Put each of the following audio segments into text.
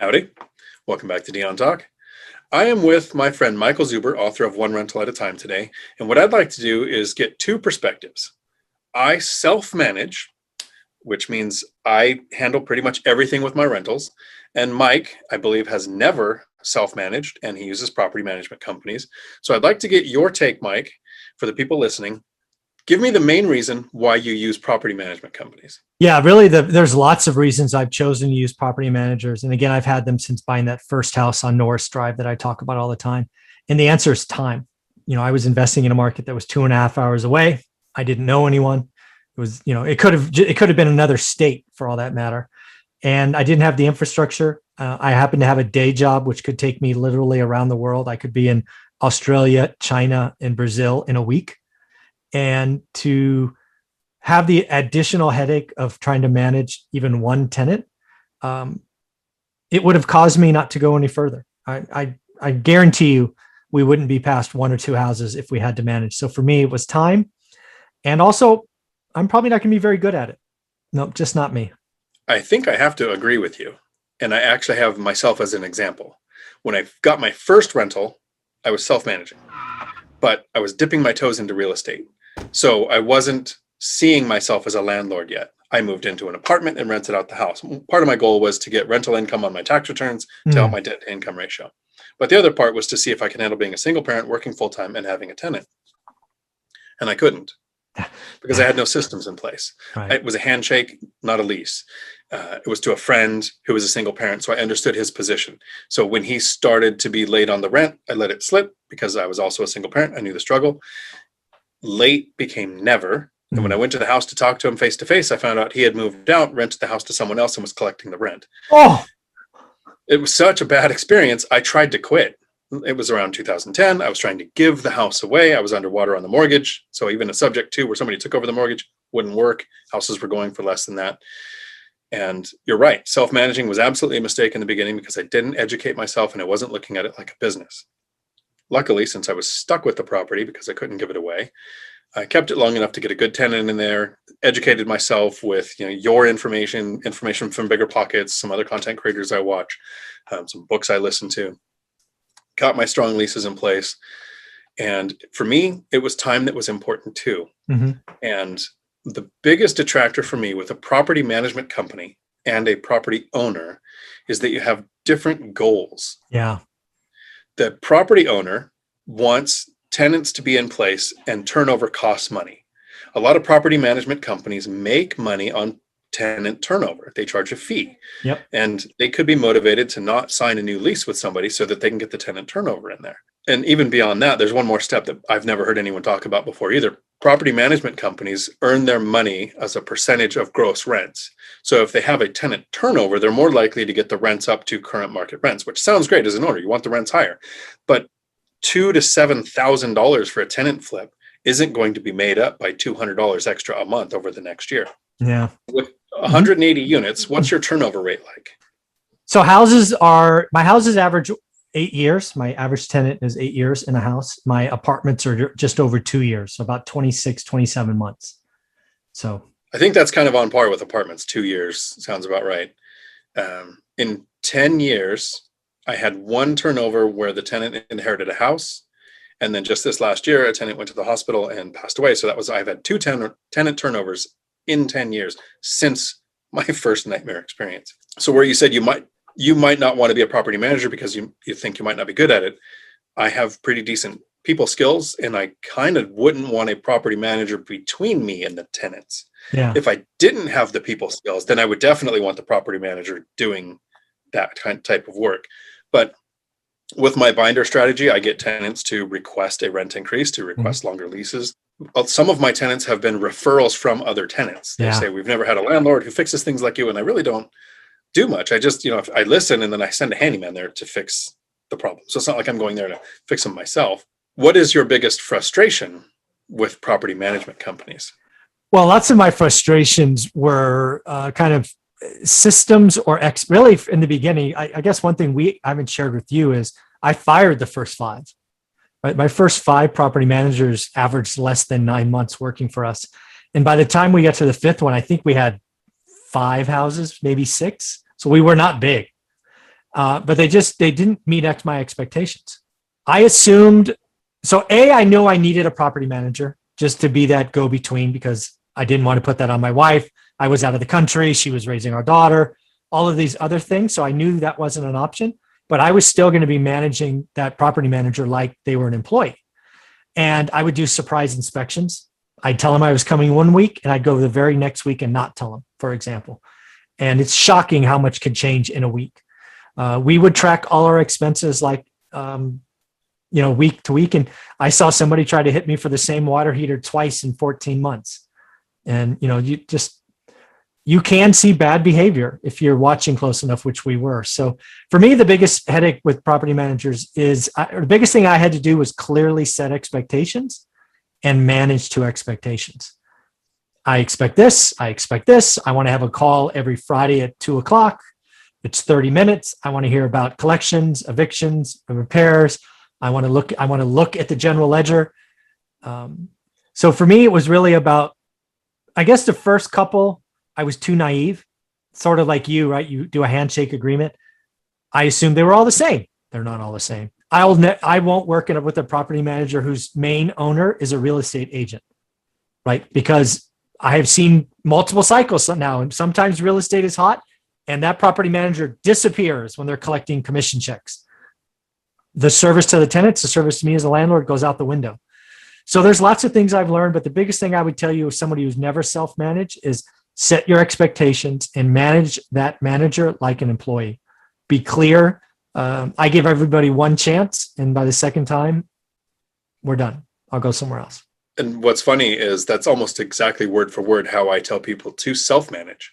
Howdy. Welcome back to Dion Talk. I am with my friend Michael Zuber, author of One Rental at a Time today. And what I'd like to do is get two perspectives. I self-manage, which means I handle pretty much everything with my rentals. And Mike, I believe, has never self-managed, and he uses property management companies. So I'd like to get your take, Mike, for the people listening. Give me the main reason why you use property management companies. Yeah, really, there's lots of reasons I've chosen to use property managers. And again, I've had them since buying that first house on Norris Drive that I talk about all the time. And the answer is time. I was investing in a market that was 2.5 hours away. I didn't know anyone. It was, it could have been another state for all that matter. And I didn't have the infrastructure. I happened to have a day job, which could take me literally around the world. I could be in Australia, China, and Brazil in a week. And to have the additional headache of trying to manage even one tenant, it would have caused me not to go any further. I guarantee you we wouldn't be past 1 or 2 houses if we had to manage. So for me, it was time. And also, I'm probably not going to be very good at it. Nope, just not me. I think I have to agree with you. And I actually have myself as an example. When I got my first rental, I was self-managing, but I was dipping my toes into real estate. So I wasn't seeing myself as a landlord yet. I moved into an apartment and rented out the house. Part of my goal was to get rental income on my tax returns to help my debt to income ratio. But the other part was to see if I could handle being a single parent, working full time, and having a tenant. And I couldn't because I had no systems in place. Right. It was a handshake, not a lease. It was to a friend who was a single parent, so I understood his position. So when he started to be late on the rent, I let it slip because I was also a single parent. I knew the struggle. Late became never. And when I went to the house to talk to him face to face, I found out he had moved out, rented the house to someone else, and was collecting the rent. Oh, it was such a bad experience. I tried to quit. It was around 2010. I was trying to give the house away. I was underwater on the mortgage. So even a subject to where somebody took over the mortgage wouldn't work. Houses were going for less than that. And you're right. Self-managing was absolutely a mistake in the beginning because I didn't educate myself and I wasn't looking at it like a business. Luckily, since I was stuck with the property because I couldn't give it away, I kept it long enough to get a good tenant in there, educated myself with your information from BiggerPockets, some other content creators I watch, some books I listen to, got my strong leases in place. And for me, it was time that was important too. Mm-hmm. And the biggest detractor for me with a property management company and a property owner is that you have different goals. Yeah. The property owner wants tenants to be in place and turnover costs money. A lot of property management companies make money on tenant turnover. They charge a fee. Yep. And they could be motivated to not sign a new lease with somebody so that they can get the tenant turnover in there. And even beyond that, there's one more step that I've never heard anyone talk about before either. Property management companies earn their money as a percentage of gross rents. So if they have a tenant turnover, they're more likely to get the rents up to current market rents, which sounds great as an owner. You want the rents higher. But $2,000 to $7,000 for a tenant flip isn't going to be made up by $200 extra a month over the next year. Yeah. With 180 units, what's your turnover rate like? So my houses average 8 years. My average tenant is 8 years in a house. My apartments are just over 2 years, so about 26, 27 months. So I think that's kind of on par with apartments. 2 years sounds about right. In 10 years, I had one turnover where the tenant inherited a house. And then just this last year, a tenant went to the hospital and passed away. So I've had two tenant turnovers in 10 years since my first nightmare experience. So where you said you might not want to be a property manager because you think you might not be good at it. I have pretty decent people skills, and I kind of wouldn't want a property manager between me and the tenants. yeah. If I didn't have the people skills, then I would definitely want the property manager doing that type of work. But with my binder strategy, I get tenants to request a rent increase, to request longer leases. Some of my tenants have been referrals from other tenants. They say, we've never had a landlord who fixes things like you. And I really don't do much. I just, if I listen and then I send a handyman there to fix the problem. So it's not like I'm going there to fix them myself. What is your biggest frustration with property management companies? Well, lots of my frustrations were kind of systems or really in the beginning. I guess one thing I haven't shared with you is I fired the first 5. Right? My first 5 property managers averaged less than 9 months working for us. And by the time we got to the 5th one, I think we had 5 houses, maybe 6. So we were not big. But they didn't meet my expectations. I assumed, so I knew I needed a property manager just to be that go-between because I didn't want to put that on my wife. I was out of the country. She was raising our daughter, all of these other things. So I knew that wasn't an option, but I was still going to be managing that property manager like they were an employee. And I would do surprise inspections. I'd tell them I was coming one week and I'd go the very next week and not tell them, for example. And it's shocking how much could change in a week. We would track all our expenses like, week to week. And I saw somebody try to hit me for the same water heater twice in 14 months. And, you can see bad behavior if you're watching close enough, which we were. So for me, the biggest headache with property managers is the biggest thing I had to do was clearly set expectations and manage to expectations. I expect this. I expect this. I want to have a call every Friday at 2:00. It's 30 minutes. I want to hear about collections, evictions, repairs. I want to look at the general ledger. So for me, it was really about, I guess the first couple, I was too naive, sort of like you, right? You do a handshake agreement. I assumed they were all the same. They're not all the same. I won't work with a property manager whose main owner is a real estate agent, right? Because I have seen multiple cycles now, and sometimes real estate is hot and that property manager disappears when they're collecting commission checks. The service to the tenants, the service to me as a landlord goes out the window. So there's lots of things I've learned, but the biggest thing I would tell you as somebody who's never self-managed is set your expectations and manage that manager like an employee. Be clear. I give everybody one chance, and by the second time, we're done. I'll go somewhere else. And what's funny is that's almost exactly word for word how I tell people to self-manage.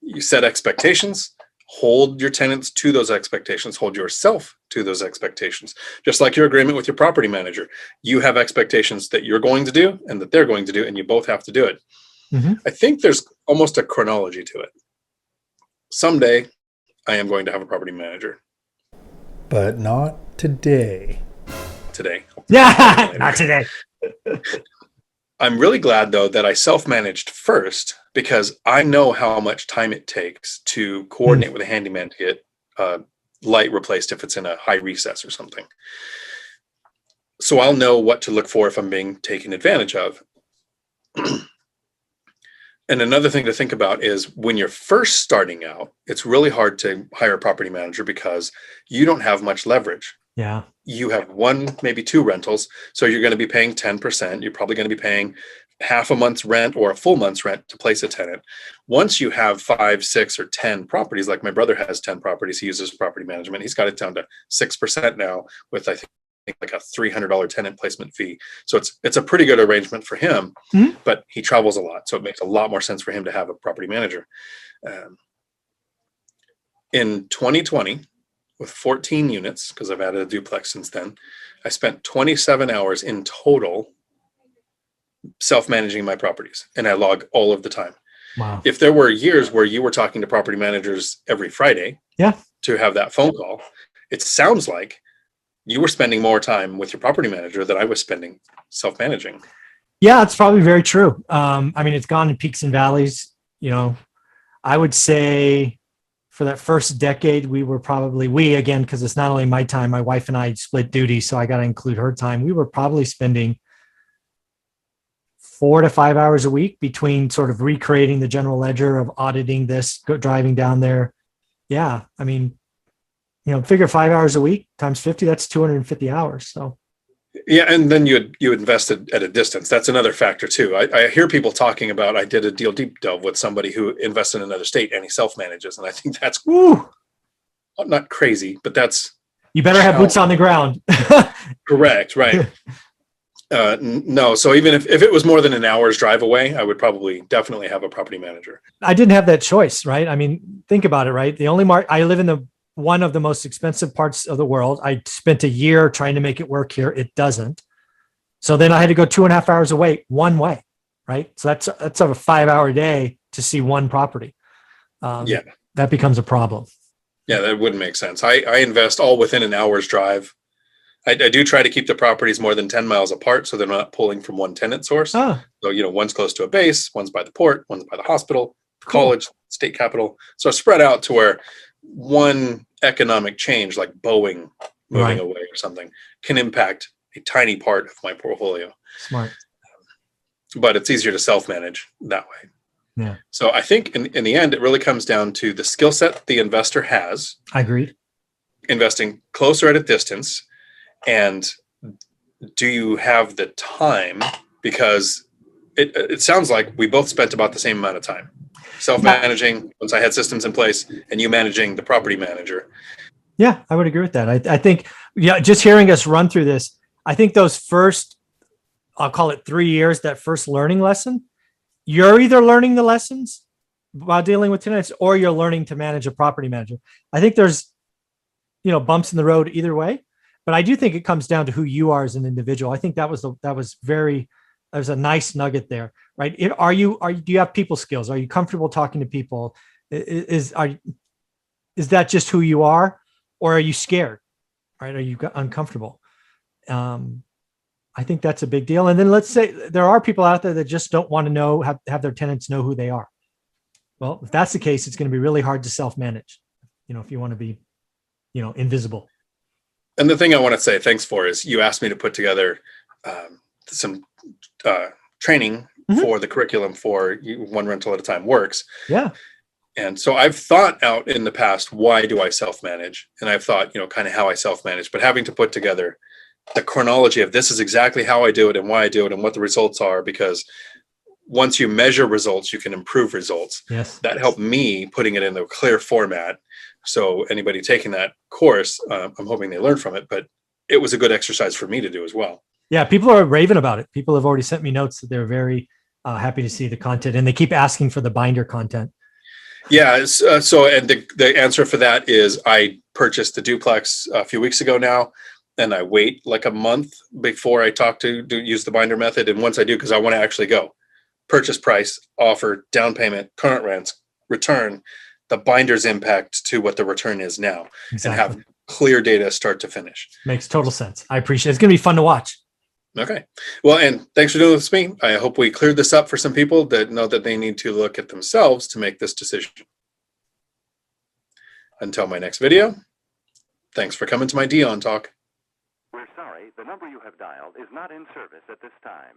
You set expectations, hold your tenants to those expectations, hold yourself to those expectations. Just like your agreement with your property manager, you have expectations that you're going to do and that they're going to do, and you both have to do it. Mm-hmm. I think there's almost a chronology to it. Someday, I am going to have a property manager. But not today. Yeah, not today. I'm really glad, though, that I self-managed first because I know how much time it takes to coordinate with a handyman to get light replaced if it's in a high recess or something. So I'll know what to look for if I'm being taken advantage of. And another thing to think about is when you're first starting out, it's really hard to hire a property manager because you don't have much leverage. Yeah. You have one, maybe two rentals. So you're going to be paying 10%. You're probably going to be paying half a month's rent or a full month's rent to place a tenant. Once you have 5, 6, or 10 properties, like my brother has 10 properties, he uses property management. He's got it down to 6% now with, I think, like a $300 tenant placement fee. So it's a pretty good arrangement for him, but he travels a lot. So it makes a lot more sense for him to have a property manager. In 2020, with 14 units, because I've added a duplex since then, I spent 27 hours in total self-managing my properties, and I log all of the time. Wow. If there were years where you were talking to property managers every Friday to have that phone call, it sounds like you were spending more time with your property manager than I was spending self-managing. Yeah, it's probably very true. It's gone in peaks and valleys. I would say for that first decade, again, because it's not only my time, my wife and I split duty, so I got to include her time. We were probably spending 4 to 5 hours a week between sort of recreating the general ledger, of auditing this, driving down there. Yeah. Figure 5 hours a week times 50, that's 250 hours. So. Yeah. And then you invested at a distance. That's another factor too. I hear people talking about, I did a deal deep delve with somebody who invested in another state and he self-manages. And I think that's not crazy, but that's. You better have boots on the ground. Correct. Right. No. So even if it was more than an hour's drive away, I would definitely have a property manager. I didn't have that choice, right? Think about it, right? The only I live in one of the most expensive parts of the world. I spent a year trying to make it work here. It doesn't. So then I had to go 2.5 hours away one way, right? So that's a 5-hour day to see one property. That becomes a problem. Yeah, that wouldn't make sense. I invest all within an hour's drive. I do try to keep the properties more than 10 miles apart so they're not pulling from one tenant source. So, one's close to a base, one's by the port, one's by the hospital, college, state capital. So spread out to where one economic change like Boeing moving Right. away or something can impact a tiny part of my portfolio. Smart. But it's easier to self-manage that way. Yeah. So I think in the end, it really comes down to the skill set the investor has, I agreed. investing closer at a distance, and do you have the time? Because it sounds like we both spent about the same amount of time self-managing once I had systems in place, and you managing the property manager. Yeah, I would agree with that. I think, yeah, just hearing us run through this, I think those first, I'll call it 3 years, that first learning lesson, you're either learning the lessons while dealing with tenants or you're learning to manage a property manager. I think there's, bumps in the road either way, but I do think it comes down to who you are as an individual. I think there's a nice nugget there, right? Do you have people skills? Are you comfortable talking to people? Is that just who you are, or are you scared, right? Are you uncomfortable? I think that's a big deal. And then let's say there are people out there that just don't want to have their tenants know who they are. Well, if that's the case, it's going to be really hard to self-manage, if you want to be, invisible. And the thing I want to say thanks for is you asked me to put together some training for the curriculum for One Rental at a Time Works. Yeah. And so I've thought out in the past, why do I self-manage? And I've thought, kind of how I self-manage, but having to put together the chronology of this is exactly how I do it and why I do it and what the results are, because once you measure results, you can improve results. Yes. That helped me putting it in a clear format. So anybody taking that course, I'm hoping they learn from it, but it was a good exercise for me to do as well. Yeah. People are raving about it. People have already sent me notes that they're very happy to see the content, and they keep asking for the binder content. Yeah. So, and the answer for that is I purchased the duplex a few weeks ago now, and I wait like a month before I use the binder method. And once I do, because I want to actually go purchase price, offer, down payment, current rents, return, the binder's impact to what the return is now, Exactly. and have clear data start to finish. Makes total sense. I appreciate it. It's going to be fun to watch. Okay. Well, and thanks for doing this with me. I hope we cleared this up for some people that know that they need to look at themselves to make this decision. Until my next video, thanks for coming to my Dion Talk. We're sorry, the number you have dialed is not in service at this time.